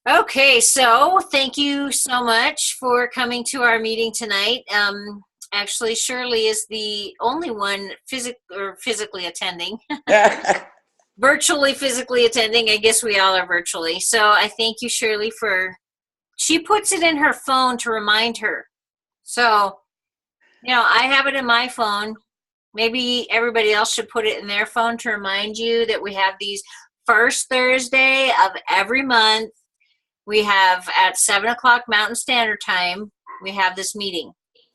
Okay, so thank you so much for coming to our meeting tonight. Actually, Shirley is the only one physically attending, virtually physically attending. I guess we all are virtually. So I thank you, Shirley, for she puts it in her phone to remind her. So, I have it in my phone. Maybe everybody else should put it in their phone to remind you that we have these first Thursday of every month. We have at 7 o'clock Mountain Standard Time, we have this meeting.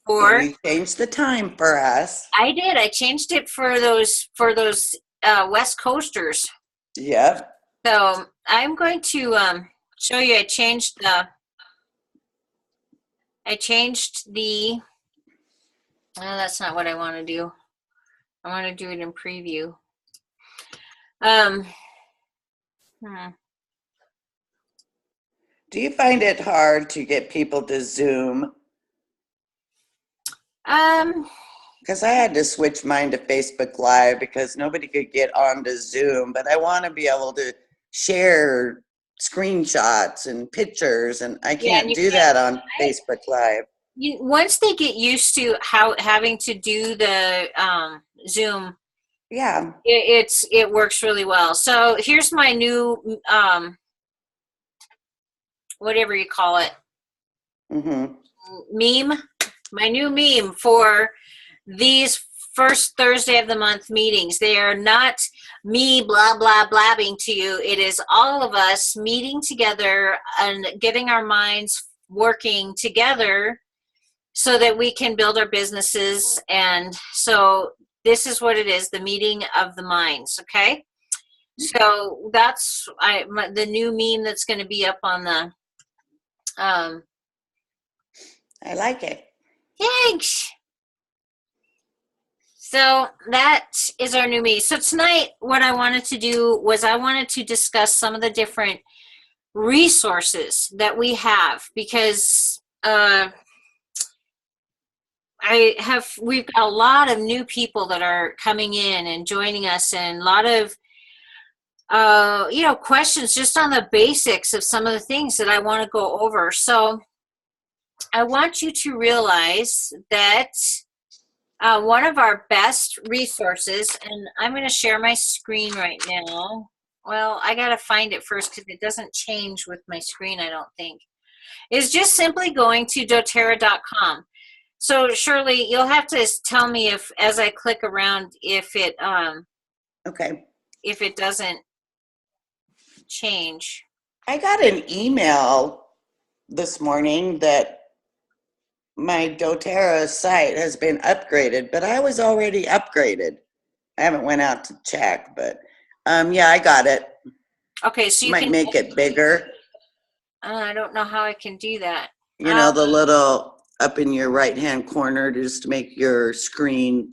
And Or you changed the time for us. I did. I changed it for those West Coasters. Yep. So I'm going to show you. I changed the. That's not what I want to do. I want to do it in preview. Um. hmm. Do you find it hard to get people to Zoom? Um. Because I had to switch mine to Facebook Live because nobody could get onto Zoom, but I want to be able to share screenshots and pictures, and I Yeah, and can't you do can't. that on Facebook Live. Once they get used to how having to do the Zoom, Yeah. it works really well. So here's my new whatever you call it, Mm-hmm. meme. My new meme for these first Thursday of the month meetings. They are not me blah blah blabbing to you. It is all of us meeting together and getting our minds working together so that we can build our businesses. And so this is what it is, the meeting of the minds. Okay. So that's the new meme that's going to be up on the um I like it. thanks. So that is our new me. So tonight what I wanted to do was I wanted to discuss some of the different resources that we have because we've got a lot of new people that are coming in and joining us, and a lot of questions just on the basics of some of the things that I want to go over. So I want you to realize that one of our best resources, and I'm going to share my screen right now. Well, I got to find it first because it doesn't change with my screen, I don't think, is just simply going to doterra.com. So Shirley, you'll have to tell me if, as I click around, Okay. if it doesn't change. I got an email this morning that my doTERRA site has been upgraded, but I was already upgraded. I haven't went out to check, but yeah, I got it. Okay, so you Might can. make it bigger. I don't know how I can do that. You know, the little up in your right hand corner to just make your screen.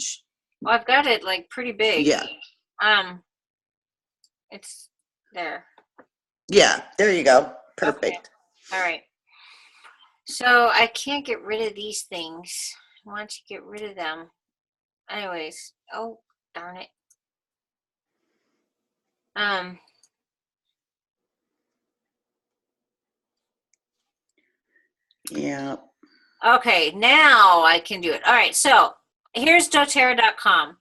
Well, I've got it like pretty big. Yeah. It's there. Yeah, there you go. Perfect. Okay. All right. So I can't get rid of these things. I want to get rid of them. Anyways, oh darn it. Yeah. Okay, now I can do it. All right, so here's doterra.com.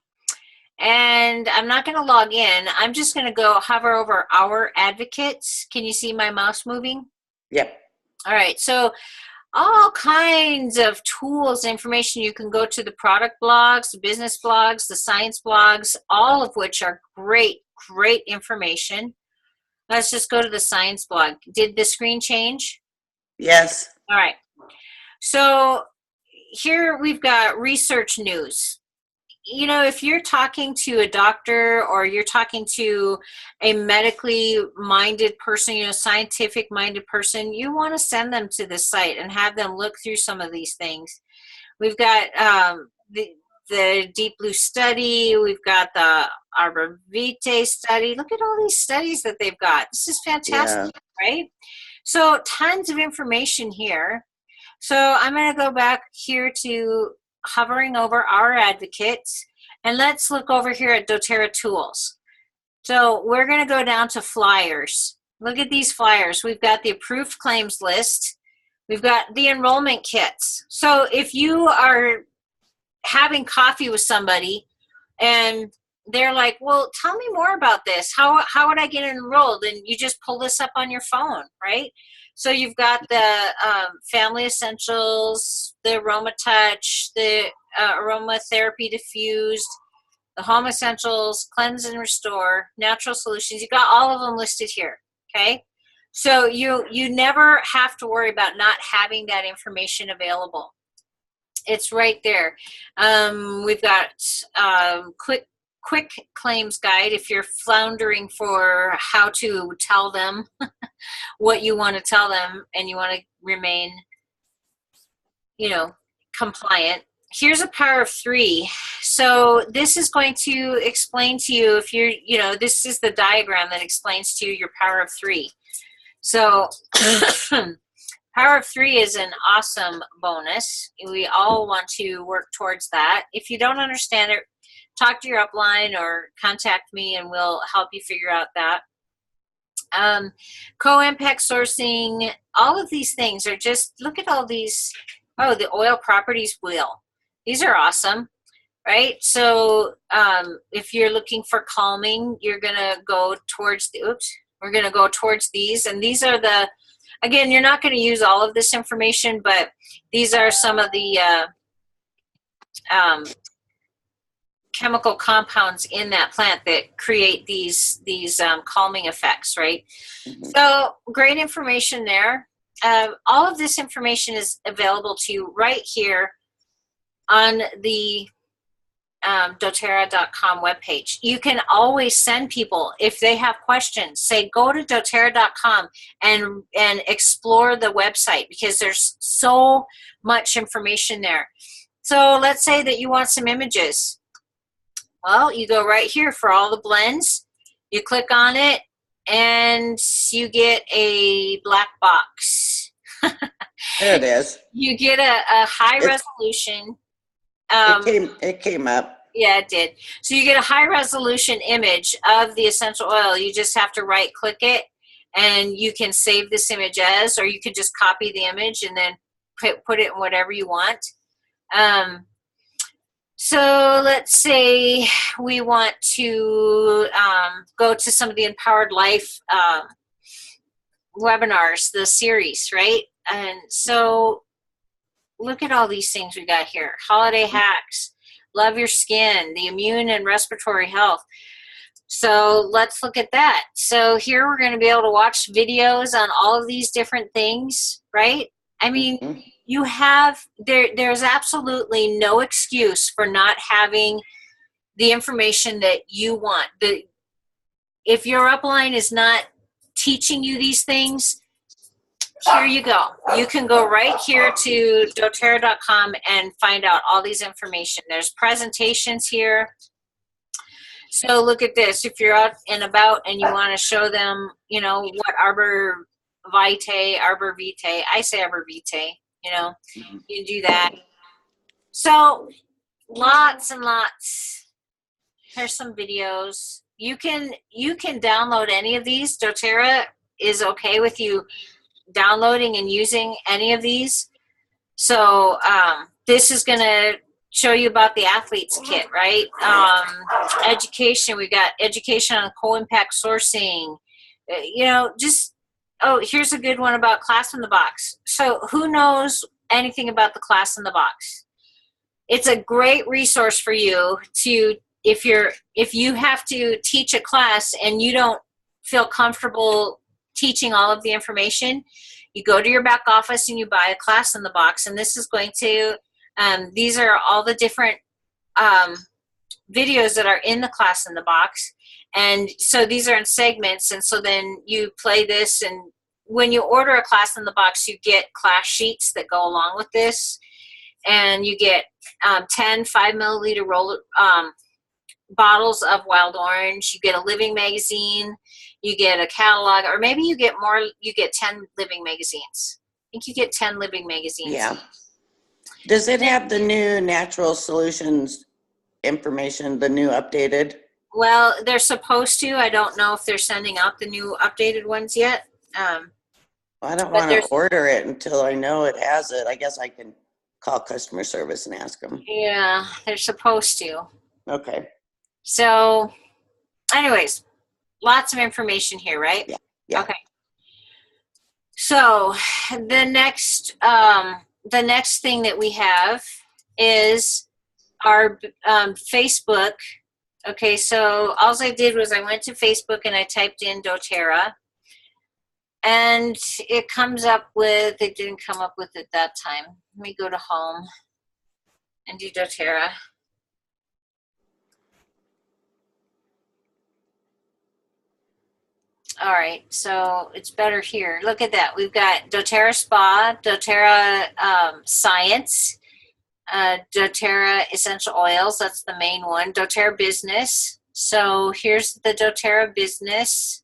And I'm not going to log in. I'm just going to go hover over our advocates. Can you see my mouse moving? Yep. All right, so all kinds of tools, information. You can go to the product blogs, the business blogs, the science blogs, all of which are great, great information. Let's just go to the science blog. Did the screen change? Yes. All right. So here we've got research news. If you're talking to a doctor or you're talking to a medically minded person, scientific minded person, you want to send them to this site and have them look through some of these things. We've got the Deep Blue study. We've got the Arbor Vitae study. Look at all these studies that they've got. This is fantastic, right? So tons of information here. So I'm going to go back here to hovering over our advocates, and let's look over here at doTERRA tools. So we're going to go down to flyers. Look at these flyers. We've got the approved claims list. We've got the enrollment kits. So if you are having coffee with somebody and they're like, well, tell me more about this. How would I get enrolled? And you just pull this up on your phone, right? So you've got the family essentials, the aroma touch, the aromatherapy diffused, the home essentials, cleanse and restore, natural solutions. You got all of them listed here. Okay. So you never have to worry about not having that information available. It's right there. We've got quick claims guide if you're floundering for how to tell them what you want to tell them and you want to remain, compliant. Here's a power of 3. So this is going to explain to you if you're, this is the diagram that explains to you your power of 3. So power of 3 is an awesome bonus. We all want to work towards that. If you don't understand it, talk to your upline or contact me and we'll help you figure out that. Co-impact sourcing, all of these things are just, look at all these. Oh, the oil properties wheel. These are awesome, right? So if you're looking for calming, you're going to go towards we're going to go towards these. And these are the, again, you're not going to use all of this information, but these are some of the chemical compounds in that plant that create these calming effects, right? Mm-hmm. So great information there. All of this information is available to you right here on the doTERRA.com webpage. You can always send people, if they have questions, say go to doTERRA.com and explore the website because there's so much information there. So let's say that you want some images. Well, you go right here for all the blends. You click on it and you get a black box. There it is. You get a high resolution. It came up. Yeah, it did. So you get a high resolution image of the essential oil. You just have to right click it and you can save this image as, or you could just copy the image and then put it in whatever you want. So let's say we want to go to some of the Empowered Life webinars, the series, right? And so look at all these things we got here. Holiday hacks, love your skin, the immune and respiratory health. So let's look at that. So here we're going to be able to watch videos on all of these different things, right? I mean, you have, there's absolutely no excuse for not having the information that you want. If your upline is not teaching you these things, here you go. You can go right here to doTERRA.com and find out all these information. There's presentations here. So look at this. If you're out and about and you want to show them, what arbor vitae, I say arbor vitae, you do that. So lots and lots. Here's some videos. You can download any of these. doTERRA is okay with you downloading and using any of these. So this is going to show you about the athlete's kit, right? Education, we got education on co-impact sourcing. Here's a good one about class in the box. So who knows anything about the class in the box? It's a great resource for you to, if you have to teach a class and you don't feel comfortable teaching all of the information, you go to your back office and you buy a class in the box. And this is going to, these are all the different videos that are in the class in the box. And so these are in segments. And so then you play this, and when you order a class in the box, you get class sheets that go along with this. And you get 10 5-milliliter bottles of wild orange. You get a living magazine. You get a catalog, or maybe you get more. You get 10 living magazines. I think you get 10 living magazines. Yeah. Does it have the new natural solutions information, the new updated? Well, they're supposed to. I don't know if they're sending out the new updated ones yet. I don't But want to there's, order it until I know it has it. I guess I can call customer service and ask them. yeah, they're supposed to. Okay. So, anyways, lots of information here, right? Yeah. Yeah. Okay. So, the next thing that we have is our Facebook. Okay, so all I did was I went to Facebook and I typed in doTERRA, and it comes up with, it didn't come up with it that time. Let me go to home and do doTERRA. All right, so it's better here. Look at that. We've got doTERRA Spa, doTERRA Science, doTERRA Essential Oils. That's the main one. doTERRA Business. So here's the doTERRA Business.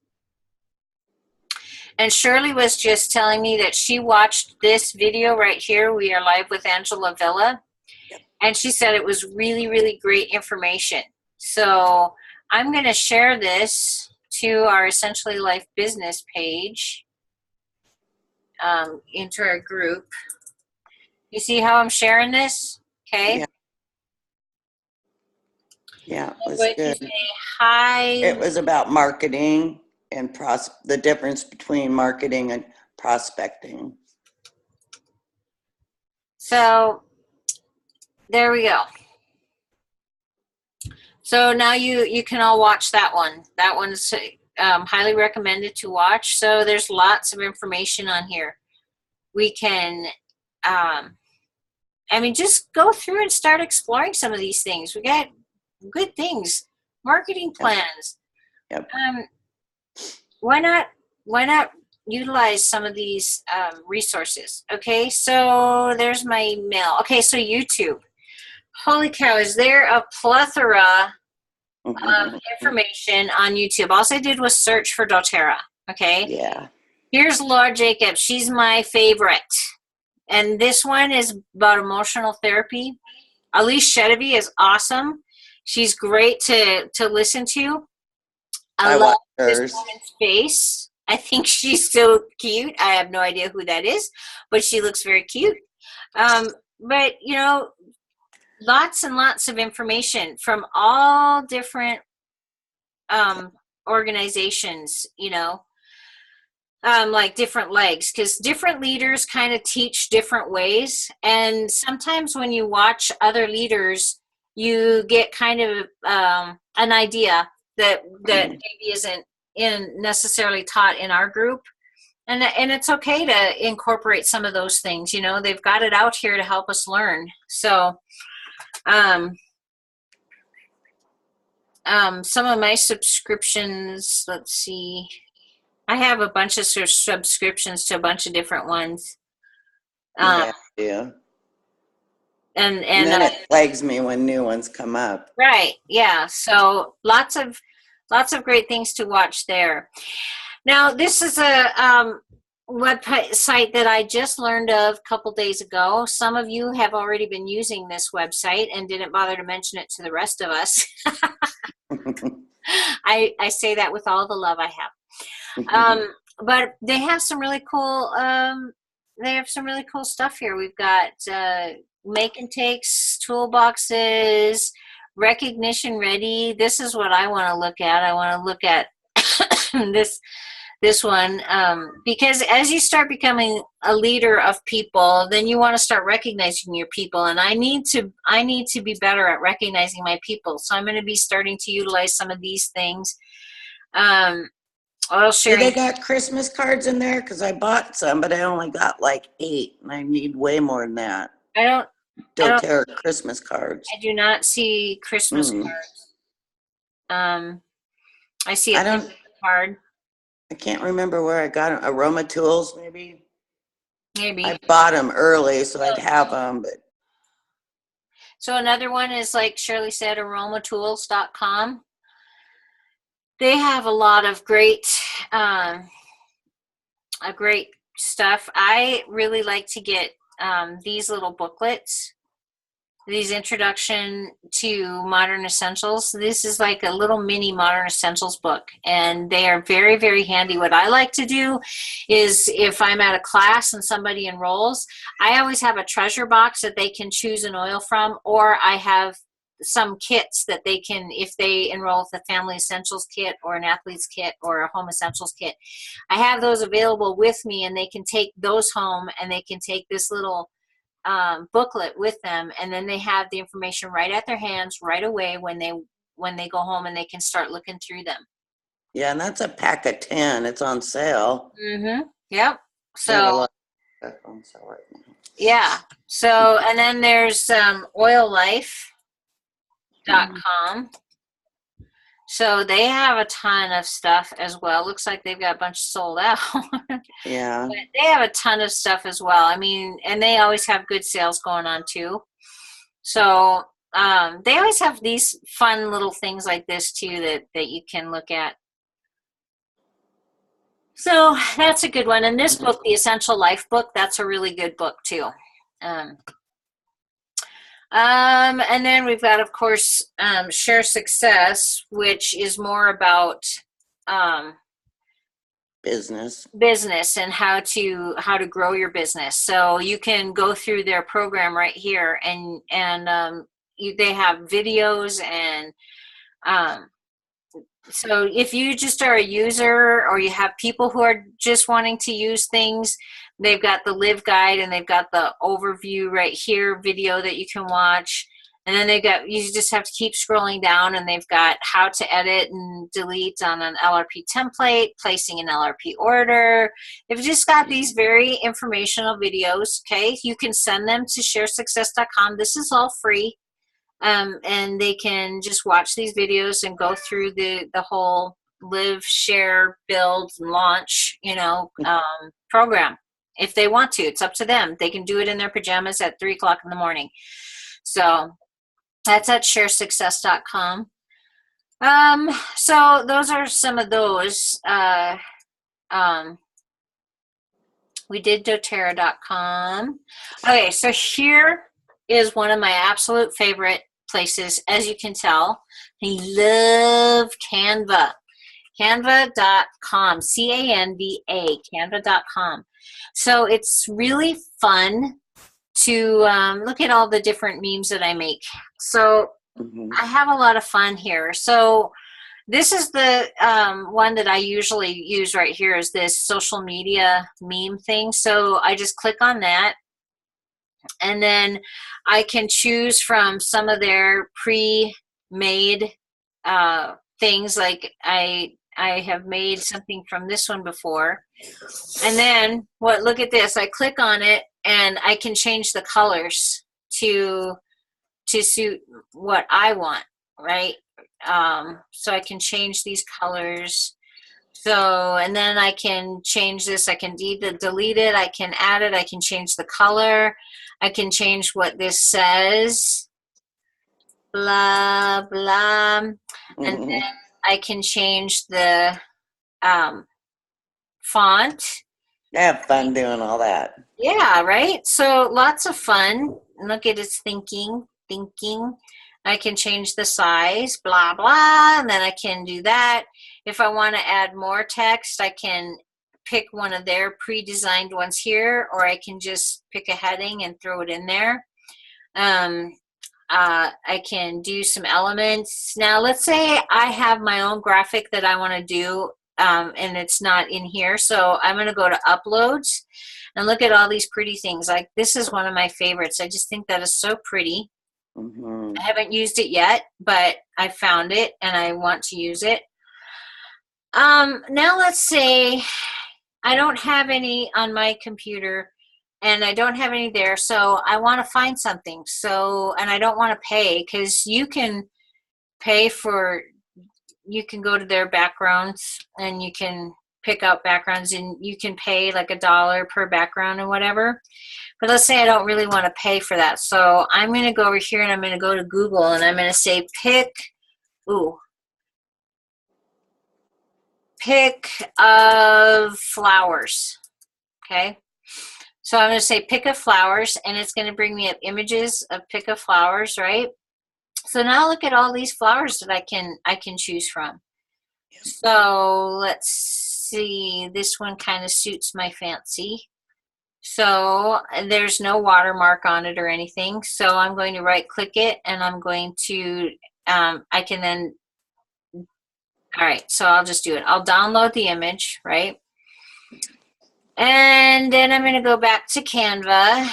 And Shirley was just telling me that she watched this video right here. We are live with Angela Villa. Yep. And she said it was really, really great information. So I'm going to share this to our Essentially Life business page, into our group. You see how I'm sharing this? Okay. Yeah. Yeah, it I'm was going to good. say hi. It was about marketing and the difference between marketing and prospecting. So there we go. So now you can all watch that one. That one's highly recommended to watch. So there's lots of information on here. We can, I mean, just go through and start exploring some of these things. We got good things, marketing plans. Yep. Why not utilize some of these resources? Okay, so there's my email. Okay, so YouTube. Holy cow, is there a plethora of information on YouTube? All I did was search for doTERRA. Okay. Yeah. Here's Laura Jacobs. She's my favorite. And this one is about emotional therapy. Elise Shedevy is awesome. She's great to listen to. I love watched this hers. woman's face. I think she's so cute. I have no idea who that is, but she looks very cute. But, you know, lots and lots of information from all different organizations, you know, like different legs, because different leaders kind of teach different ways. And sometimes when you watch other leaders, you get kind of an idea that maybe isn't necessarily taught in our group. And it's okay to incorporate some of those things. You know, they've got it out here to help us learn. So some of my subscriptions, let's see, I have a bunch of subscriptions to a bunch of different ones. Yeah, yeah. And then it plagues me when new ones come up. Right. Yeah. So lots of great things to watch there. Now, this is a website that I just learned of a couple days ago. Some of you have already been using this website and didn't bother to mention it to the rest of us. I say that with all the love I have. But they have some really cool stuff here. We've got make and takes, toolboxes, recognition ready. This is what I want to look at. I want to look at this one, because as you start becoming a leader of people, then you want to start recognizing your people. And I need to be better at recognizing my people. So I'm going to be starting to utilize some of these things. Oil sharing. They got Christmas cards in there? Because I bought some, but I only got like 8, and I need way more than that. doTERRA Christmas cards. I do not see Christmas cards. I see a card. I can't remember where I got them. Aroma Tools, maybe. Maybe. I bought them early, so I'd have them. But so another one is, like Shirley said, aromatools.com. They have a lot of great stuff. I really like to get these little booklets. these introduction to modern essentials. This is like a little mini modern essentials book, and they are very, very handy. What I like to do is if I'm at a class and somebody enrolls, I always have a treasure box that they can choose an oil from, or I have some kits that they can, if they enroll with a family essentials kit or an athlete's kit or a home essentials kit, I have those available with me, and they can take those home, and they can take this little booklet with them, and then they have the information right at their hands right away when they go home, and they can start looking through them. Yeah, and that's a pack of 10. It's on sale. Yep. They have a So lot of stuff on sale right now. yeah. So, and then there's oillife.com. So they have a ton of stuff as well. Looks like they've got a bunch sold out. Yeah. But they have a ton of stuff as well. I mean, and they always have good sales going on too. So they always have these fun little things like this too that you can look at. So that's a good one. And this book, the Essential Life book, that's a really good book too. And then we've got, of course, Share Success, which is more about business and how to grow your business. So you can go through their program right here, and they have videos, and so if you just are a user, or you have people who are just wanting to use things, they've got the live guide, and they've got the overview right here video that you can watch. And then you just have to keep scrolling down, and they've got how to edit and delete on an LRP template, placing an LRP order. They've just got these very informational videos. Okay, you can send them to sharesuccess.com. This is all free. And they can just watch these videos and go through the whole live, share, build, launch, program if they want to. It's up to them. They can do it in their pajamas at 3 o'clock in the morning. So that's at sharesuccess.com. So those are some of those. We did doterra.com. Okay, so here is one of my absolute favorite places. As you can tell, I love Canva. Canva.com, C-A-N-V-A, Canva.com. So it's really fun to look at all the different memes that I make. So I have a lot of fun here. So this is the one that I usually use right here, is this social media meme thing. So I just click on that, and then I can choose from some of their pre-made things. Like I have made something from this one before. And then look at this. I click on it, and I can change the colors to suit what I want, right? So I can change these colors. So, and then I can change this. I can delete it. I can add it. I can change the color. I can change what this says. Blah, blah. And then I can change the font. I have fun doing all that. Yeah, right? So lots of fun. Look at its thinking. I can change the size, blah, blah, and then I can do that. If I want to add more text, I can pick one of their pre-designed ones here, or I can just pick a heading and throw it in there. I can do some elements. Now, let's say I have my own graphic that I want to do, and it's not in here. So I'm going to go to Uploads and look at all these pretty things. Like this is one of my favorites. I just think that is so pretty. I haven't used it yet, but I found it and I want to use it. Now let's say I don't have any on my computer, and I don't have any there, so I want to find something. So, and I don't want to pay, because you can pay for, you can go to their backgrounds and you can pick out backgrounds, and you can pay like $1 per background or whatever. But let's say I don't really want to pay for that. So I'm going to go over here, and I'm going to go to Google, and I'm going to say pick of flowers. Okay. So I'm going to say pick of flowers, and it's going to bring me up images of pick of flowers, right? So now look at all these flowers that I can choose from. So let's see. This one kind of suits my fancy. So there's no watermark on it or anything. So I'm going to right click it, and I'm going to, I can then, all right, so I'll just do it. I'll download the image, right? And then I'm going to go back to Canva,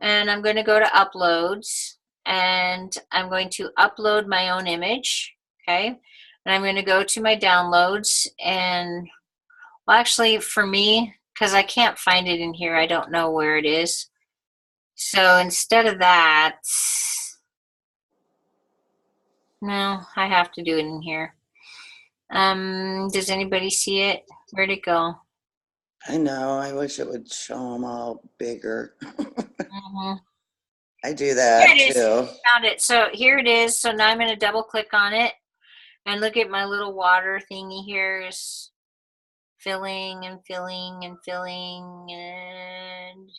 and I'm going to go to uploads, and I'm going to upload my own image, okay? And I'm going to go to my downloads, and well, actually for me, because I can't find it in here, I don't know where it is. So instead of that, no, I have to do it in here. Does anybody see it? Where'd it go? I know. I wish it would show them all bigger. I do that Here it is. too. Found it. So here it is. So now I'm going to double click on it, and look at my little water thingy here is filling and filling and filling, and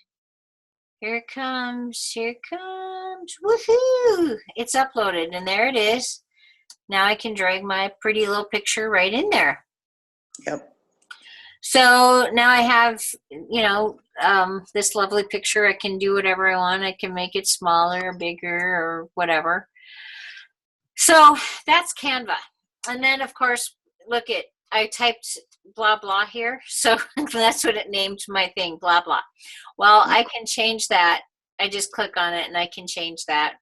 here it comes. Here it comes. Woohoo! It's uploaded, and there it is. Now I can drag my pretty little picture right in there. Yep. So now I have, you know, this lovely picture. I can do whatever I want. I can make it smaller or bigger or whatever. So that's Canva. And then, of course, look at, I typed blah, blah here. So that's what it named my thing, blah, blah. Well, I can change that. I just click on it and I can change that.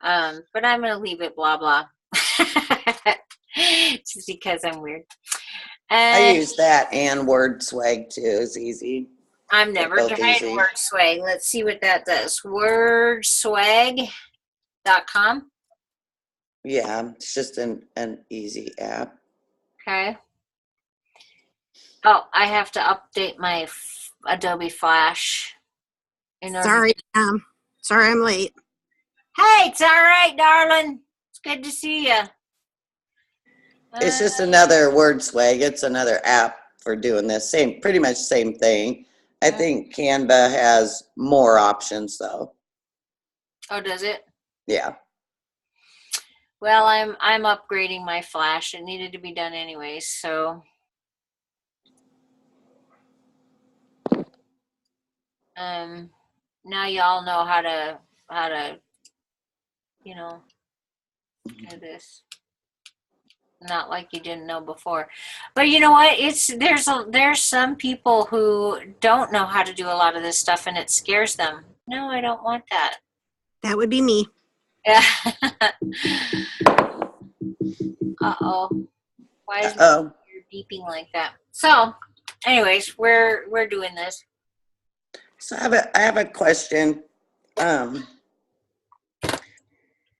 But I'm going to leave it blah, blah. Just because I'm weird. I use that and word swag too. It's easy. I've never tried word swag. Let's see what that does. Wordswag.com. Yeah, it's just an easy app. Okay. Oh, I have to update my Adobe Flash. Sorry, sorry I'm late. Hey, it's all right, darling. It's good to see you. It's just another word swag. It's another app for doing this. Pretty much same thing. I think Canva has more options though. Oh, does it? Yeah. Well, I'm upgrading my Flash. It needed to be done anyways, so now y'all know how to you know, do this. Not like you didn't know before. But you know what? There's some people who don't know how to do a lot of this stuff, and it scares them. No, I don't want that. That would be me. Yeah. Uh-oh. Why is my computer beeping like that? So, anyways, we're doing this. So I have a question.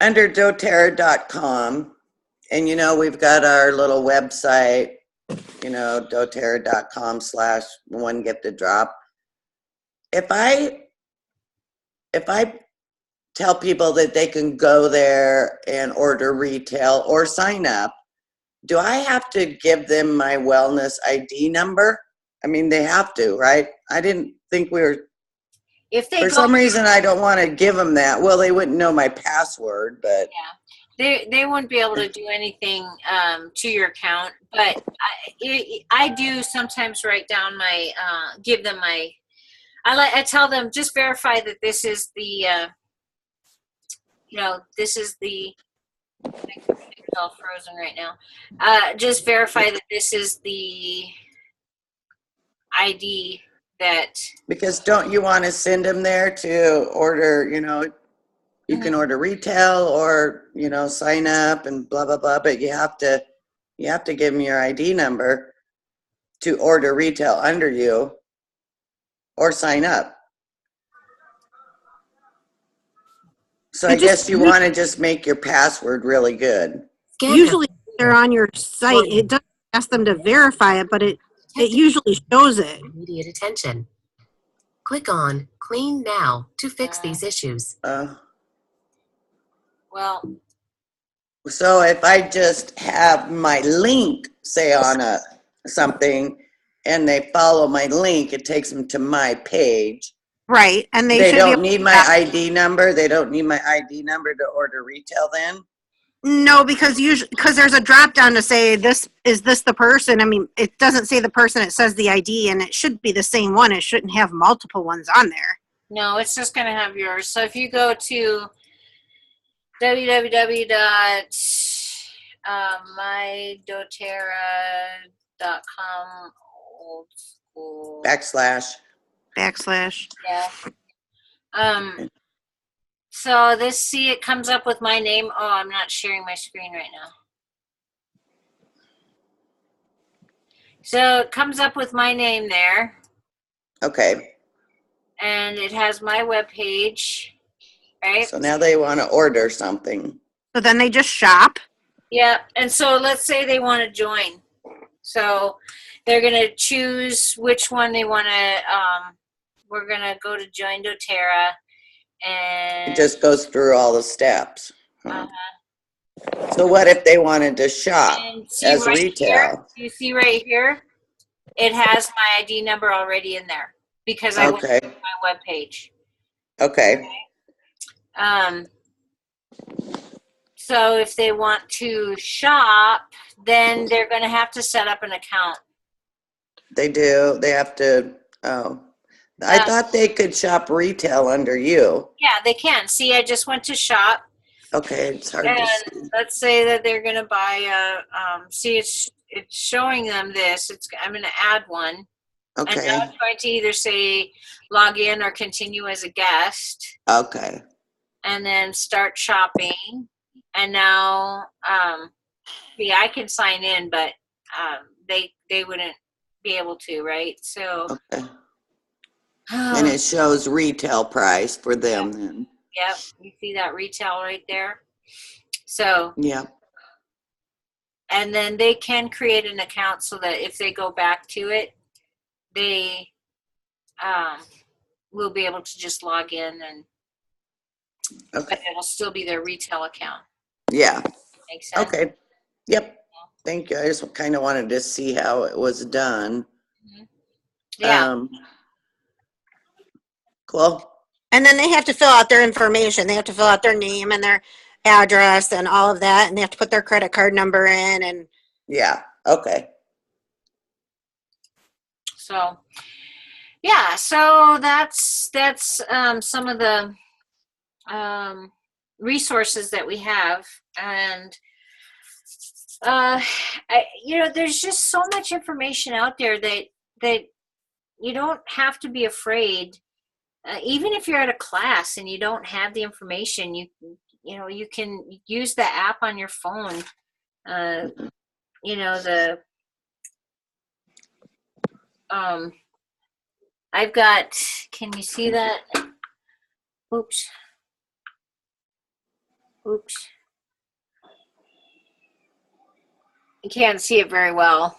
Under doterra.com, and you know, we've got our little website, you know, doterra.com/one gifted drop. If I tell people that they can go there and order retail or sign up, do I have to give them my wellness ID number? I mean, they have to, right? I didn't think we were. If they For some reason, I don't want to give them that. Well, they wouldn't know my password, but yeah, they wouldn't be able to do anything to your account. But I do sometimes write down my give them my. I tell them just verify that this is the you know, this is the. My computer's all frozen right now. Just verify that this is the ID that. because don't you want to send them there to order, you know, you can order retail or, you know, sign up and blah, blah, blah, but you have to give them your ID number to order retail under you or sign up. So I guess you want to just make your password really good. Usually they're on your site. It doesn't ask them to verify it, but it usually shows it. Immediate attention. Click on Clean Now to fix these issues. Well, so if I just have my link, say on something, and they follow my link, it takes them to my page. Right, and they They should be don't able need to my shop. ID number? They don't need my ID number to order retail then? No, because usually, because there's a drop down to say this is this the person. I mean, it doesn't say the person, it says the ID, and it should be the same one. It shouldn't have multiple ones on there. No, it's just going to have yours. So if you go to www.mydoterra.com old school Backslash. yeah. So it comes up with my name. Oh, I'm not sharing my screen right now. So it comes up with my name there, Okay, and it has my webpage, right? so now they want to order something. So then they just shop. Yeah, and so let's say they want to join. So they're going to choose which one they want to, we're going to go to Join doTERRA, and It just goes through all the steps. Huh. uh-huh. So what if they wanted to shop And see as right retail? here, you see right here, it has my ID number already in there because I went Okay, to my webpage. okay, So if they want to shop, then they're going to have to set up an account. they do, they have to, oh. I thought they could shop retail under you. Yeah, they can. See, I just went to shop. Okay, it's hard And to see. let's say that they're going to buy see, it's showing them this. I'm going to add one. And Okay, now it's going to either say log in or continue as a guest, okay, and then start shopping. And now, see, I can sign in, but they wouldn't be able to, right? So, okay. And it shows retail price for them then. yep, you see that retail right there. So, Yeah, and then they can create an account so that if they go back to it, they will be able to just log in, and okay, but it'll still be their retail account. yeah, Makes sense? okay, yep. Thank you. I just kind of wanted to see how it was done. Yeah. Cool. And then they have to fill out their information. They have to fill out their name and their address and all of that. And they have to put their credit card number in. And Yeah, okay. So, yeah. So that's some of the resources that we have, and there's just so much information out there that you don't have to be afraid. Even if you're at a class and you don't have the information, you can use the app on your phone. I've got, can you see that? Oops. You can't see it very well.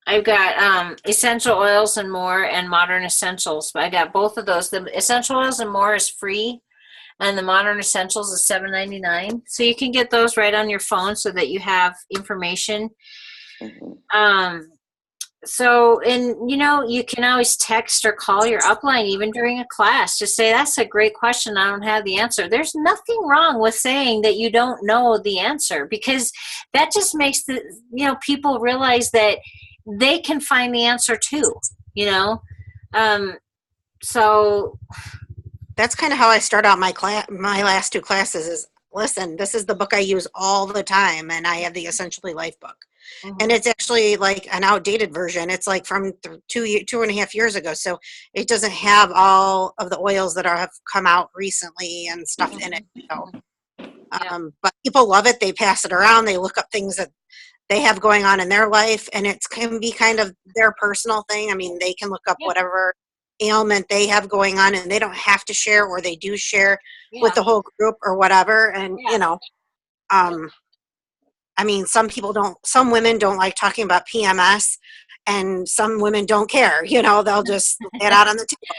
I've got essential oils and more and modern essentials. I got both of those. The essential oils and more is free, and the modern essentials is $7.99. So you can get those right on your phone so that you have information. So, and you can always text or call your upline even during a class. Just say, that's a great question, I don't have the answer. There's nothing wrong with saying that you don't know the answer, because that just makes people realize that they can find the answer too, so that's kind of how I start out my last two classes is, listen, this is the book I use all the time, and I have the Essentially Life book. And it's actually like an outdated version. It's like from 2.5 years ago. So it doesn't have all of the oils that have come out recently and stuff in it. So, but people love it. They pass it around. They look up things that they have going on in their life, and it can be kind of their personal thing. I mean, they can look up whatever ailment they have going on, and they don't have to share, or they do share with the whole group or whatever. And, I mean, some women don't like talking about PMS, and some women don't care, they'll just lay it out on the table.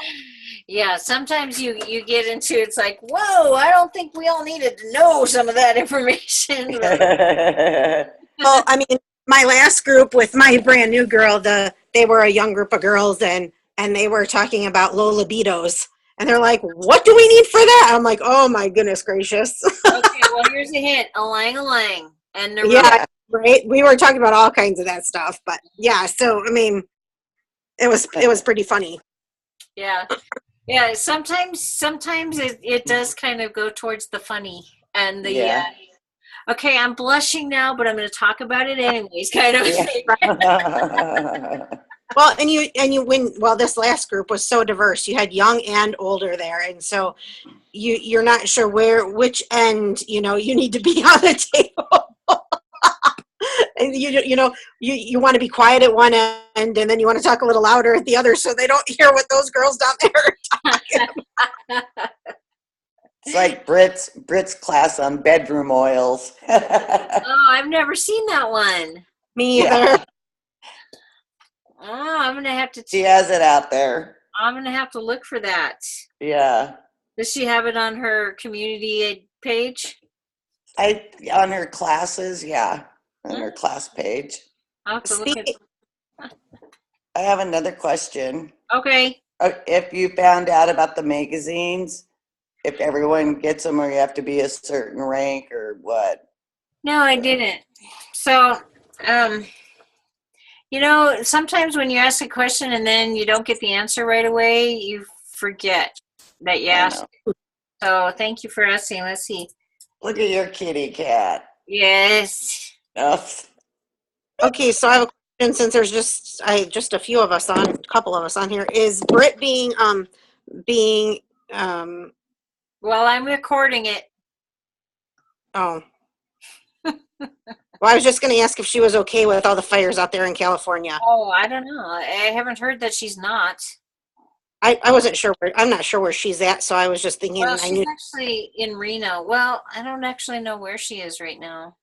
Yeah, sometimes you get into, it's like, whoa, I don't think we all needed to know some of that information. Well, I mean, my last group with my brand new girl, they were a young group of girls, and they were talking about low libidos. And they're like, what do we need for that? I'm like, oh my goodness gracious. Okay, well, here's a hint. Alang, and the Yeah, Yeah. right. We were talking about all kinds of that stuff, but yeah. So I mean, it was pretty funny. Yeah. Yeah, sometimes it does kind of go towards the funny and the Yeah. okay, I'm blushing now, but I'm going to talk about it anyways kind of Yeah. thing. Well, and you well, this last group was so diverse. You had young and older there, and so you're not sure which end you need to be on the table. And you want to be quiet at one end, and then you want to talk a little louder at the other, so they don't hear what those girls down there are talking about. It's like Brit's class on bedroom oils. Oh, I've never seen that one. Me Yeah. either. Oh, I'm going to have to She has it out there. I'm going to have to look for that. Yeah. Does she have it on her community page? On her classes, yeah. On her class page. I'll have to look at I have another question. Okay. If you found out about the magazines, if everyone gets them, or you have to be a certain rank or what? No, I didn't. So, sometimes when you ask a question and then you don't get the answer right away, you forget that you I asked. know. So thank you for asking. Let's see. Look at your kitty cat. Yes. Oh, Okay, so I have a question, since there's just a couple of us on here. Is Britt being Well, I'm recording it. oh. Well, I was just going to ask if she was okay with all the fires out there in California. Oh, I don't know. I haven't heard that she's not. I wasn't sure I'm not sure where she's at, so I was just thinking Well, I she's knew. actually in Reno. Well, I don't actually know where she is right now.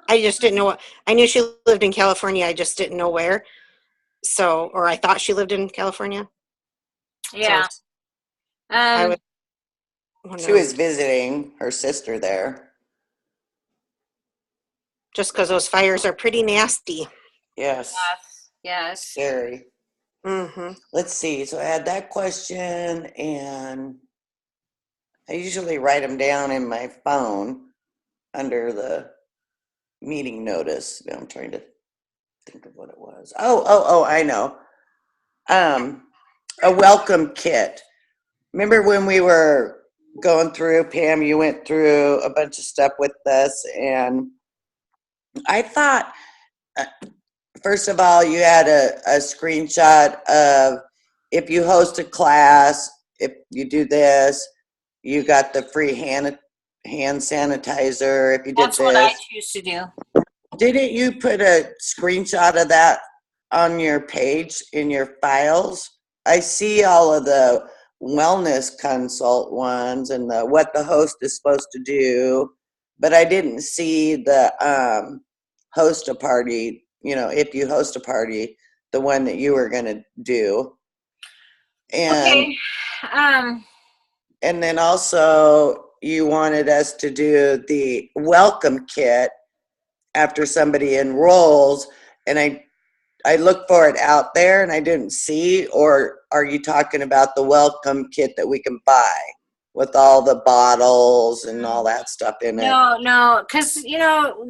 I just didn't know I knew she lived in California. I just didn't know where. So, or I thought she lived in California. Yeah. So I Um, was she was visiting her sister there. just because those fires are pretty nasty. Yes. yes. Scary. Mm-hmm. Let's see. So I had that question, and I usually write them down in my phone under the meeting notice. I'm trying to think of what it was. Oh, I know. A welcome kit. Remember when we were going through, Pam, you went through a bunch of stuff with us, and I thought, first of all, you had a screenshot of if you host a class, if you do this, you got the free hand sanitizer. If you did That's what I this, choose to do. didn't you put a screenshot of that on your page in your files? I see all of the wellness consult ones and the what the host is supposed to do, but I didn't see the host a party, if you host a party, the one that you were going to do. And Okay. and then also you wanted us to do the welcome kit after somebody enrolls, and I looked for it out there and I didn't see. Or are you talking about the welcome kit that we can buy with all the bottles and all that stuff in it? No, because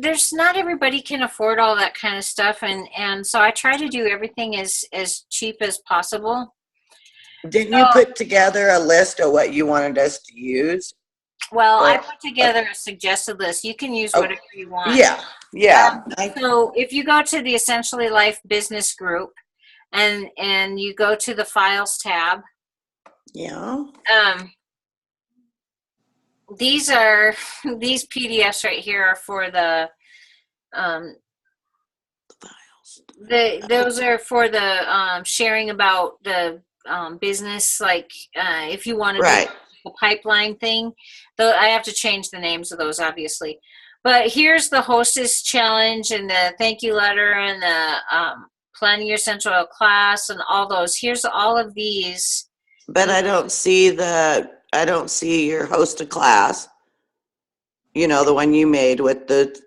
there's not everybody can afford all that kind of stuff, and so I try to do everything as cheap as possible. Didn't you put together a list of what you wanted us to use? Well, Or- I put together a suggested list. You can use whatever you want. Yeah. So if you go to the Essentially Life business group and you go to the files tab, Yeah. these PDFs right here are for the those are for the sharing about the business, like if you want to Right. do the pipeline thing. Though I have to change the names of those, obviously. But here's the hostess challenge and the thank you letter and the planning your central class and all those. Here's all of these. But I don't see your host a class. The one you made with the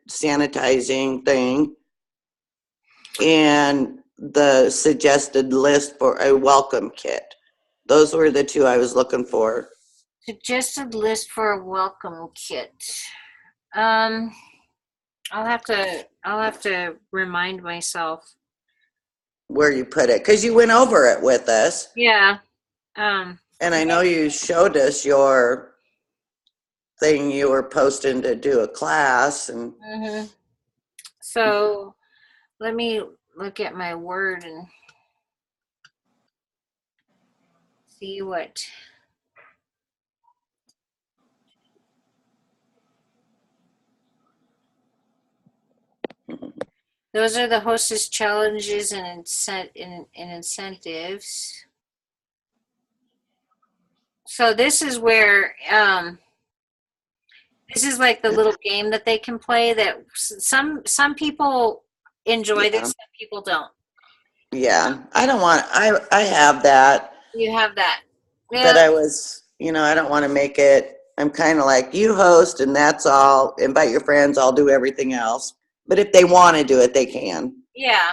sanitizing thing, and the suggested list for a welcome kit. Those were the two I was looking for. Suggested list for a welcome kit. I'll have to remind myself. Where you put it, because you went over it with us. Yeah. And I know you showed us your thing you were posting to do a class, and So let me look at my Word and see what. Those are the hostess challenges and incentives. So this is where this is like the little game that they can play that some people enjoy this, some people don't. Yeah, I don't want, I have that. You have that. Yeah. But I was, I don't want to make it, I'm kind of like, you host and that's all. Invite your friends, I'll do everything else. But if they want to do it, they can. Yeah.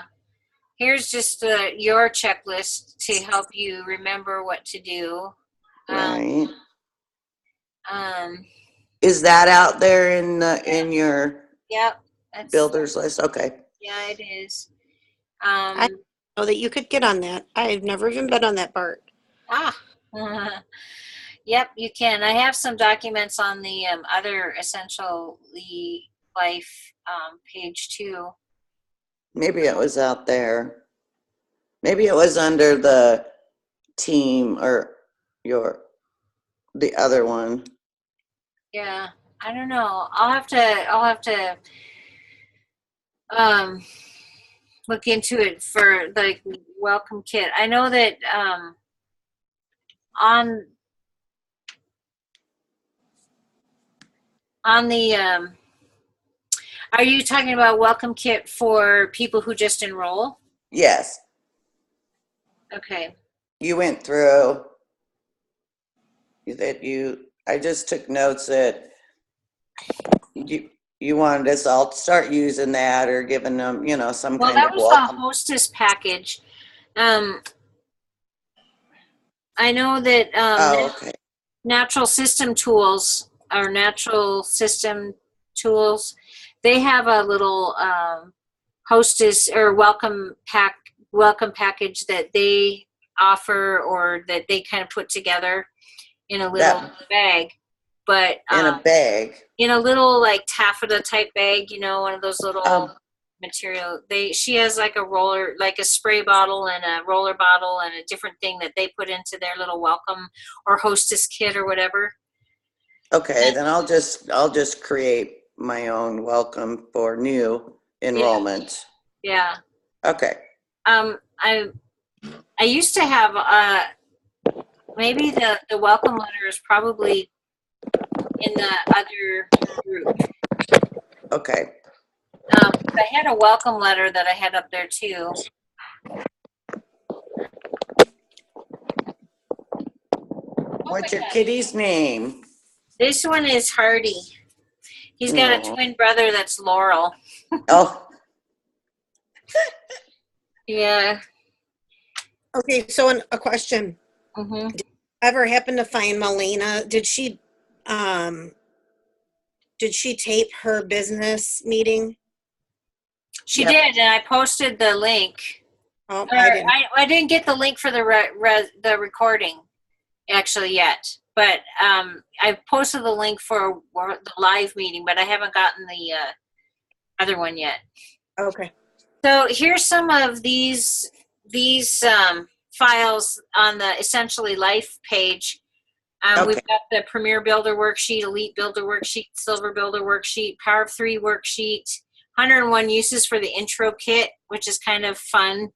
Here's just your checklist to help you remember what to do. Right. Um, Is that out there in your yep. builder's list? Okay. Yeah, it is. I know that you could get on that. I've never even been on that part. Yep, you can. I have some documents on the other Essentially Life page too. Maybe it was out there. Maybe it was under the team or the other one. Yeah, I don't know. I'll have to look into it for the welcome kit. I know that on the are you talking about welcome kit for people who just enroll? Yes. Okay. You went through I just took notes that you wanted us all to start using that or giving them, some Well, kind that of was the welcome. hostess package. I know that Okay. Natural System Tools or Natural System Tools, they have a little hostess or welcome package that they offer or that they kind of put together in a little bag. But in a bag. In a little like taffeta type bag, one of those little material. She has like a roller, like a spray bottle and a roller bottle and a different thing that they put into their little welcome or hostess kit or whatever. Okay, then I'll just create my own welcome for new enrollments. Yeah. Okay. I used to have maybe the welcome letter is probably in the other group. Okay. I had a welcome letter that I had up there too. What's your kitty's name? This one is Hardy. He's got a twin brother that's Laurel. Oh. Yeah. Okay, so a question. Did you ever happen to find Melina? Did she tape her business meeting? She did, and I posted the link. Oh, I didn't get the link for the recording actually yet, but I posted the link for the live meeting, but I haven't gotten the other one yet. Okay. So here's some of these files on the Essentially Life page. We've got the Premier Builder Worksheet, Elite Builder Worksheet, Silver Builder Worksheet, Power of 3 Worksheet, 101 uses for the intro kit, which is kind of fun.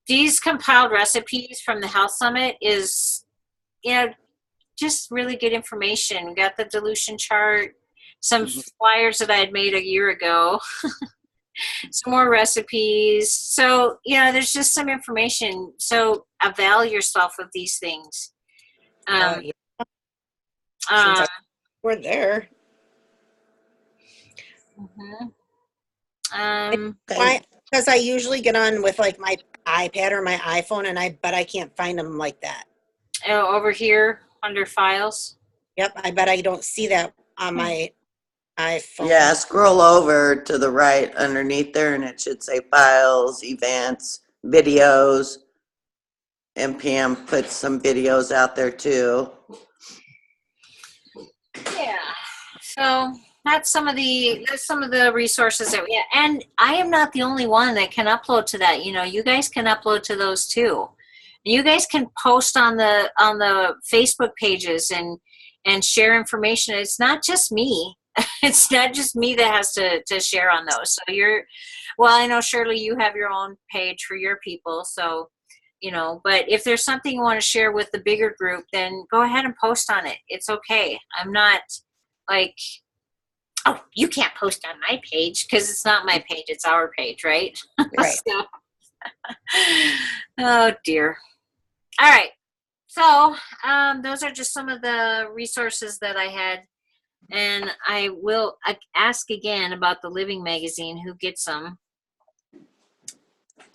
These compiled recipes from the Health Summit is, just really good information. We got the dilution chart, some flyers that I had made a year ago, some more recipes. So, there's just some information. So avail yourself of these things. We're there. Mhm. Um, Okay. Why? Because I usually get on with like my iPad or my iPhone, but I can't find them like that. over here under files. Yep, I bet I don't see that on my iPhone. Yeah, scroll over to the right underneath there and it should say files, events, videos. NPM puts some videos out there too. Yeah. So that's some of the resources that we have. And I am not the only one that can upload to that. You guys can upload to those too. You guys can post on the Facebook pages and share information. It's not just me. It's not just me that has to share on those. So well, I know Shirley, you have your own page for your people. So, but if there's something you want to share with the bigger group, then go ahead and post on it. It's okay. I'm not like, oh, you can't post on my page, because it's not my page, it's our page, right? Right. So, oh dear. All right. So those are just some of the resources that I had. And I will ask again about the Living magazine, who gets them.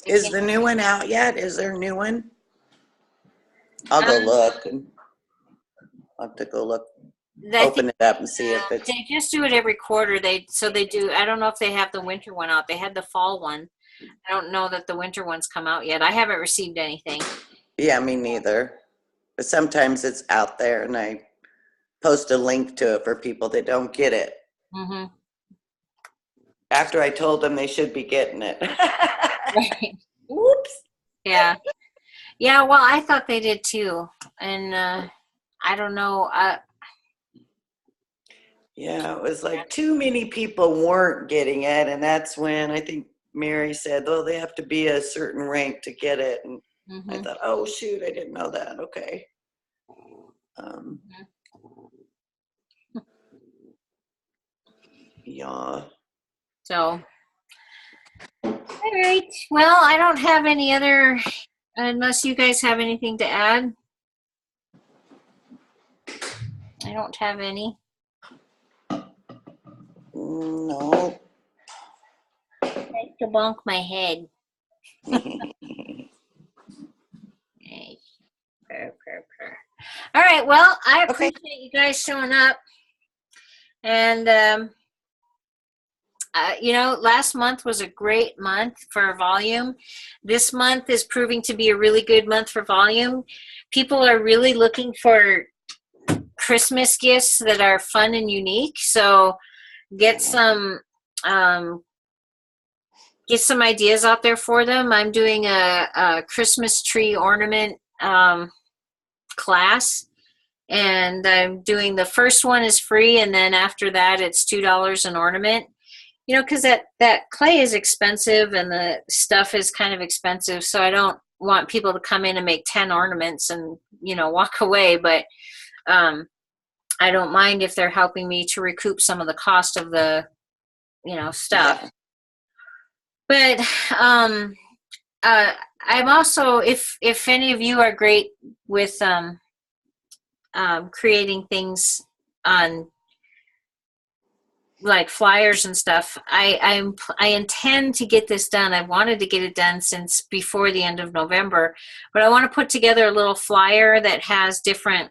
Is the new one out yet? Is there a new one? I'll go look. I'll have to go look, open it up and see if it's. They just do it every quarter. They do. I don't know if they have the winter one out. They had the fall one. I don't know that the winter one's come out yet. I haven't received anything. Yeah, me neither. But sometimes it's out there and I post a link to it for people that don't get it. Mm-hmm. After I told them they should be getting it. Right. Whoops. Yeah. Yeah. Well, I thought they did too, and I don't know. Yeah, it was like too many people weren't getting it, and that's when I think Mary said, "Oh, they have to be a certain rank to get it." And I Mm-hmm. thought, "Oh shoot, I didn't know that." Okay. Yeah. So, all right. Well, I don't have any other, unless you guys have anything to add. I don't have any. No. I like to bonk my head. Okay. Purr. All right. Well, I appreciate you guys showing up. And, last month was a great month for volume. This month is proving to be a really good month for volume. People are really looking for Christmas gifts that are fun and unique. So get some ideas out there for them. I'm doing a Christmas tree ornament class, and I'm doing the first one is free, and then after that it's $2 an ornament. Because that clay is expensive and the stuff is kind of expensive, so I don't want people to come in and make 10 ornaments and walk away. But I don't mind if they're helping me to recoup some of the cost of the stuff. Yeah. But I'm also, if any of you are great with creating things on like flyers and stuff, I intend to get this done. I've wanted to get it done since before the end of November, but I want to put together a little flyer that has different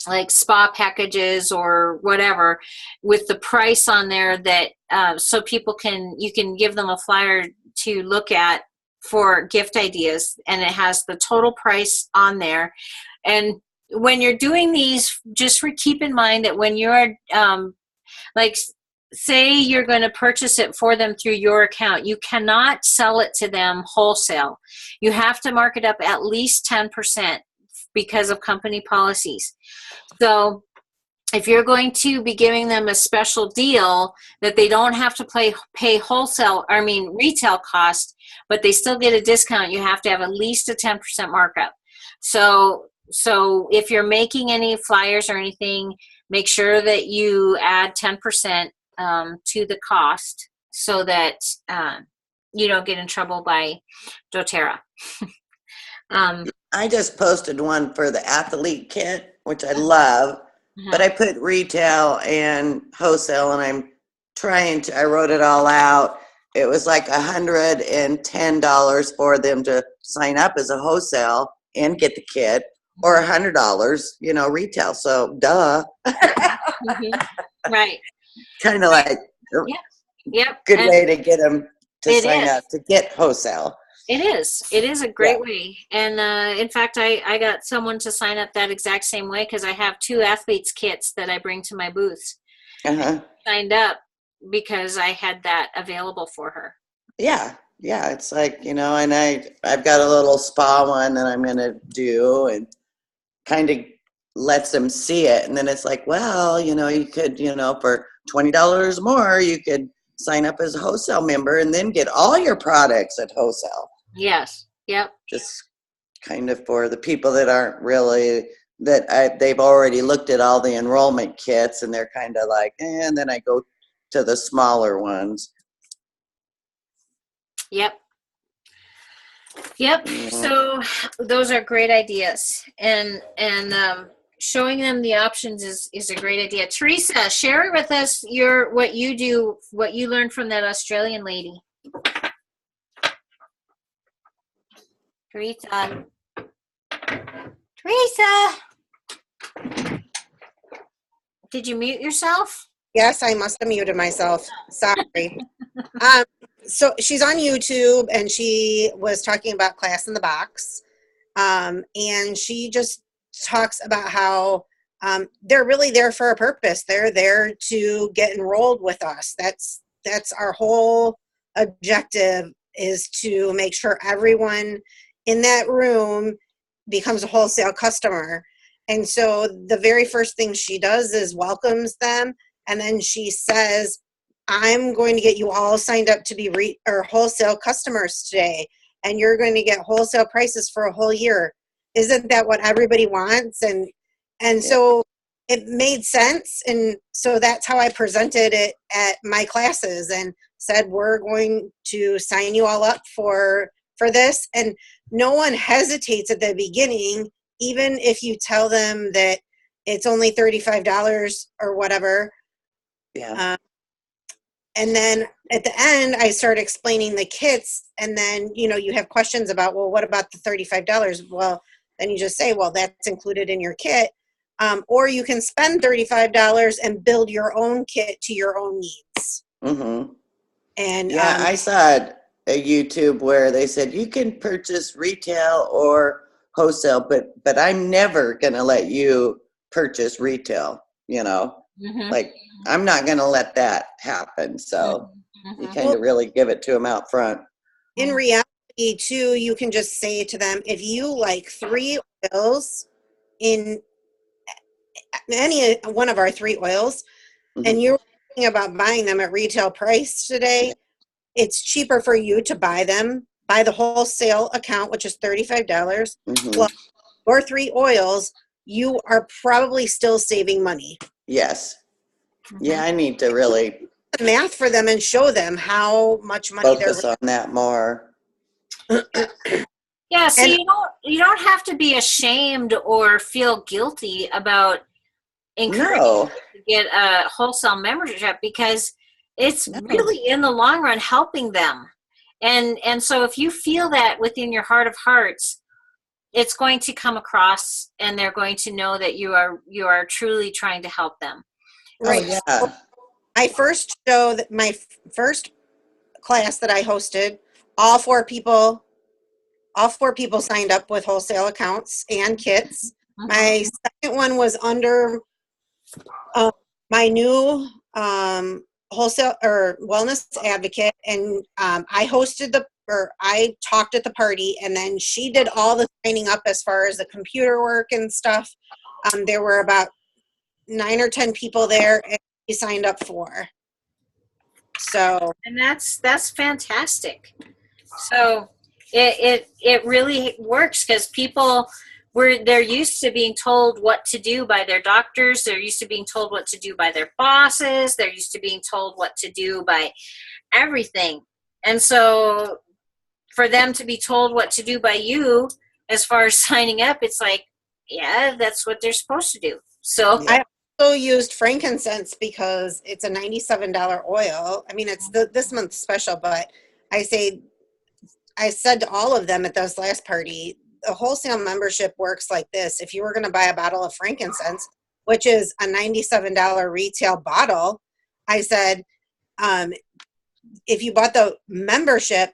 like spa packages or whatever with the price on there, that so you can give them a flyer to look at for gift ideas, and it has the total price on there. And when you're doing these, just keep in mind that when you're like, say you're going to purchase it for them through your account, you cannot sell it to them wholesale. You have to mark it up at least 10% because of company policies. So if you're going to be giving them a special deal that they don't have to pay retail cost, but they still get a discount, you have to have at least a 10% markup. So if you're making any flyers or anything, make sure that you add 10% to the cost, so that you don't get in trouble by doTERRA. I just posted one for the athlete kit, which I love, but I put retail and wholesale, and I'm I wrote it all out. It was like $110 for them to sign up as a wholesale and get the kit, or $100, retail. So duh, Right. kind of like Yep. Yep. good And way to get them to it sign is. up to get wholesale. It is. It is a Yeah. great way. And in fact, I got someone to sign up that exact same way because I have 2 athletes kits that I bring to my booths. Uh-huh. Signed up because I had that available for her. Yeah. Yeah. It's like, and I've got a little spa one that I'm going to do, and kind of lets them see it. And then it's like, well, you could, for $20 more, you could sign up as a wholesale member and then get all your products at wholesale. Yes. Yep. Just kind of for the people that aren't really, they've already looked at all the enrollment kits and they're kind of like, and then I go to the smaller ones. Yep. Yep. Mhm. So those are great ideas, and showing them the options is a great idea. Teresa, share with us what you do, what you learned from that Australian lady. Teresa. Teresa. Did you mute yourself? Yes, I must have muted myself. Sorry. So she's on YouTube, and she was talking about Class in the Box. And she just talks about how they're really there for a purpose. They're there to get enrolled with us. That's our whole objective, is to make sure everyone in that room becomes a wholesale customer. And so the very first thing she does is welcomes them, and then she says, I'm going to get you all signed up to be wholesale customers today, and you're going to get wholesale prices for a whole year. Isn't that what everybody wants? And so it made sense, and so that's how I presented it at my classes and said, we're going to sign you all up for this. And no one hesitates at the beginning, even if you tell them that it's only $35 or whatever. Yeah. And then at the end, I start explaining the kits, and then, you have questions about, well, what about the $35? Well, then you just say, well, that's included in your kit. Or you can spend $35 and build your own kit to your own needs. Mm-hmm. And yeah, I saw a YouTube where they said you can purchase retail or wholesale, but I'm never gonna let you purchase retail. Mm-hmm. Like, I'm not gonna let that happen. So you kind of really give it to them out front. In reality, too, you can just say to them, if you like 3 oils in any one of our 3 oils, Mhm. and you're thinking about buying them at retail price today, it's cheaper for you to buy the wholesale account, which is $35, Mhm. plus your 3 oils. You are probably still saving money. Yes. Yeah, I need to really The math for them and show them how much money focus on that more. Yeah, so And- you don't have to be ashamed or feel guilty about encouraging No. to get a wholesale membership, because it's No. really in the long run helping them. And so if you feel that within your heart of hearts, it's going to come across, and they're going to know that you are truly trying to help them. Right. Oh, yeah. My first class that I hosted, all four people signed up with wholesale accounts and kits. Mhm. My second one was under my new wholesale or wellness advocate, and I talked at the party, and then she did all the signing up as far as the computer work and stuff. There were about 9 or 10 people there, and she signed up for. So, And that's fantastic. So it really works, because they're used to being told what to do by their doctors. They're used to being told what to do by their bosses. They're used to being told what to do by everything. And so for them to be told what to do by you as far as signing up, it's like, yeah, that's what they're supposed to do. So Yeah. also used frankincense because it's a $97 oil. I mean, it's this month's special, but I said to all of them at this last party, the wholesale membership works like this. If you were going to buy a bottle of frankincense, which is a $97 retail bottle, I said, if you bought the membership,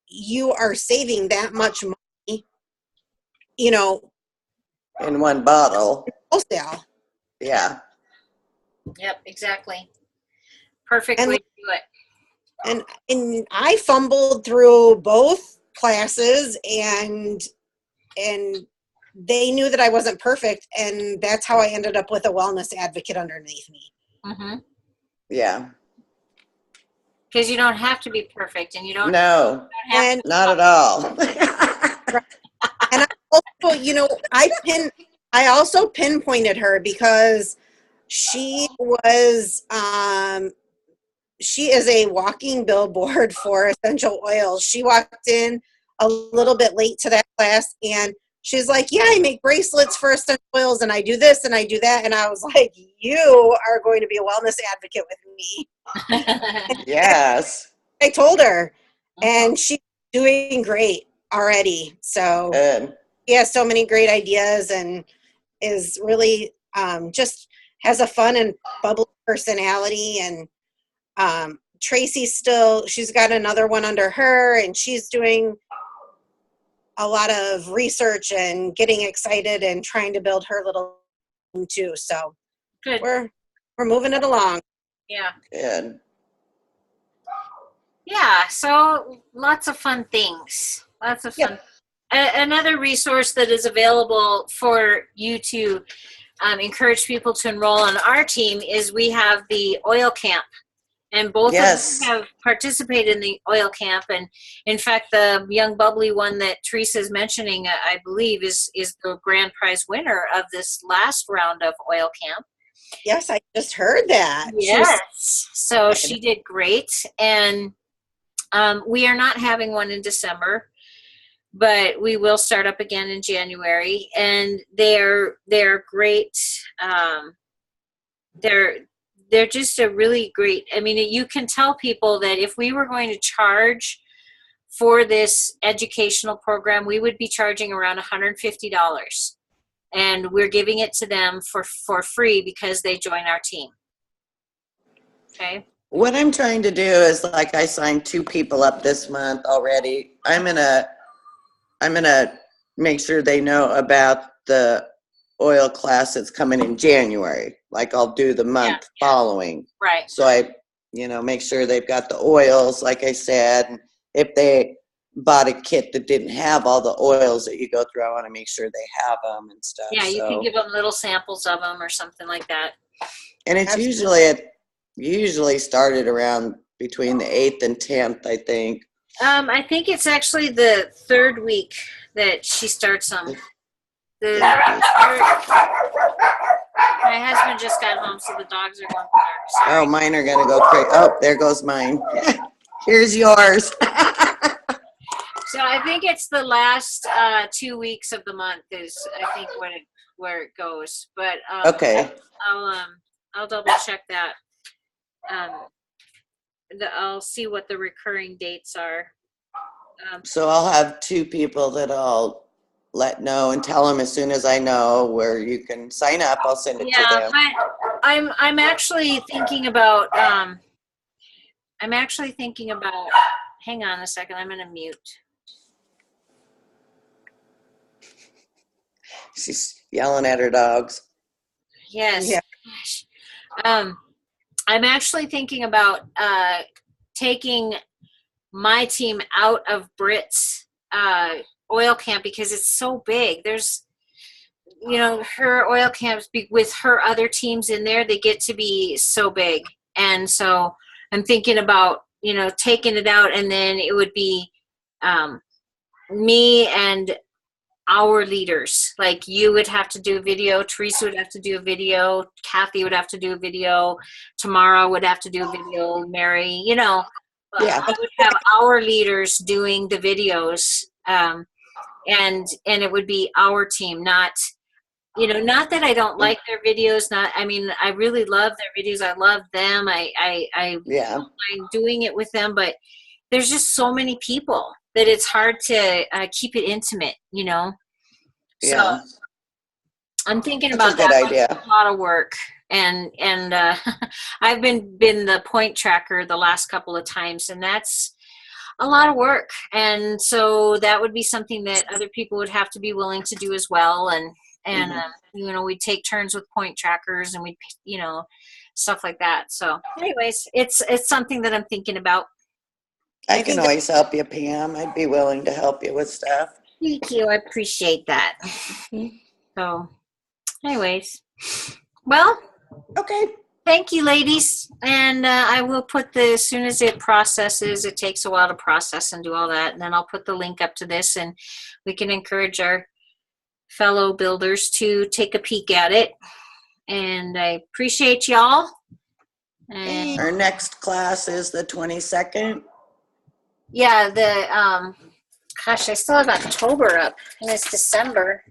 you are saving that much money, you know, In one bottle. wholesale. Yeah. Yep, exactly. Perfect And way to do it. and I fumbled through both classes, and they knew that I wasn't perfect, and that's how I ended up with a wellness advocate underneath me. Mm-hmm. Yeah. Mm-hmm. Because you don't have to be perfect, and you don't No, have And not at all. and I also, I also pinpointed her because she was she is a walking billboard for essential oils. She walked in a little bit late to that class, and she's like, yeah, I make bracelets for essential oils, and I do this and I do that. And I was like, you are going to be a wellness advocate with me. Yes. I told her, and she's doing great already. So Good. she has so many great ideas and is really just has a fun and bubbly personality. And she's got another one under her, and she's doing a lot of research and getting excited and trying to build her little team too. So Good. we're moving it along. Yeah. Good. Yeah. So lots of fun things. Lots of fun. Another resource that is available for you to encourage people to enroll on our team is we have the oil camp. And both Yes. of them have participated in the oil camp. And in fact, the young bubbly one that Teresa's mentioning, I believe, is the grand prize winner of this last round of oil camp. Yes, I just heard that. Yes. So she did great. And we are not having one in December, but we will start up again in January. And they're great. They're just a really great, I mean, you can tell people that if we were going to charge for this educational program, we would be charging around $150. And we're giving it to them for free because they join our team. Okay. What I'm trying to do is, like, I signed 2 people up this month already. I'm gonna make sure they know about the oil class that's coming in January. Like, I'll do the month following. Right. So I, make sure they've got the oils, like I said. And if they bought a kit that didn't have all the oils that you go through, I want to make sure they have them and stuff. Yeah, you can give them little samples of them or something like that. And it's usually started around between the 8th and 10th, I think. I think it's actually the 3rd week that she starts them. My husband just got home, so the dogs are going bark. Sorry. Oh, mine are gonna go crazy. Oh, there goes mine. Here's yours. So I think it's the last 2 weeks of the month is I think where it goes. But Okay. I'll double check that. I'll see what the recurring dates are. So I'll have 2 people that I'll let know and tell them as soon as I know where you can sign up. I'll send it to them. I'm actually thinking about hang on a second, I'm gonna mute. She's yelling at her dogs. Yes. Yeah. I'm actually thinking about taking my team out of Britt's oil camp because it's so big. There's, her oil camps with her other teams in there, they get to be so big. And so I'm thinking about, taking it out, and then it would be me and our leaders. Like, you would have to do a video, Teresa would have to do a video, Kathy would have to do a video, Tamara would have to do a video, Mary, Yeah. I would have our leaders doing the videos, and it would be our team, not not that I don't like their videos. I mean, I really love their videos. I love them. I Yeah. mind doing it with them, but there's just so many people that it's hard to keep it intimate, So Yeah. I'm thinking That's a about good that. idea. A lot of work, and I've been the point tracker the last couple of times, and that's a lot of work. And so that would be something that other people would have to be willing to do as well. And we'd take turns with point trackers, and we stuff like that. So anyways, it's something that I'm thinking about. I I can think that- always help you, Pam. I'd be willing to help you with stuff. Thank you. I appreciate that. So anyways, well, Okay. thank you, ladies. And I will put as soon as it processes, it takes a while to process and do all that. And then I'll put the link up to this, and we can encourage our fellow builders to take a peek at it. And I appreciate y'all. And Our next class is the 22nd. yeah, gosh, I still have October up, and it's December.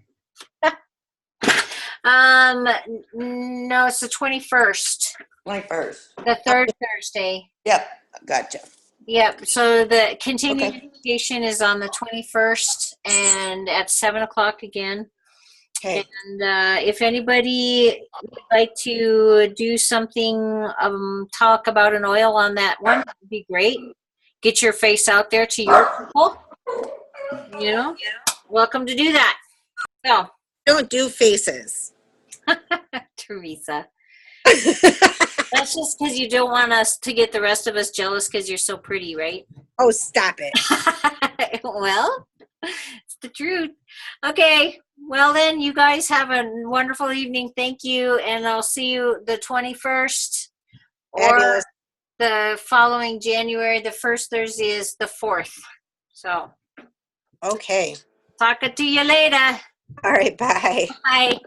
No, it's the 21st, 21st. the third Thursday. Yep. Gotcha. Yep. So the continuing Okay. education is on the 21st, and at 7:00 again. Okay. And if anybody would like to do something, talk about an oil on that one, would be great. Get your face out there to your people. Welcome to do that. So, Don't do faces. Teresa, that's just because you don't want us to get the rest of us jealous because you're so pretty, right? Oh, stop it. Well, it's the truth. Okay. Well, then, you guys have a wonderful evening. Thank you. And I'll see you the 21st or Fabulous. the following January. The first Thursday is the 4th. So, Okay. talk to you later. All right. Bye. Bye.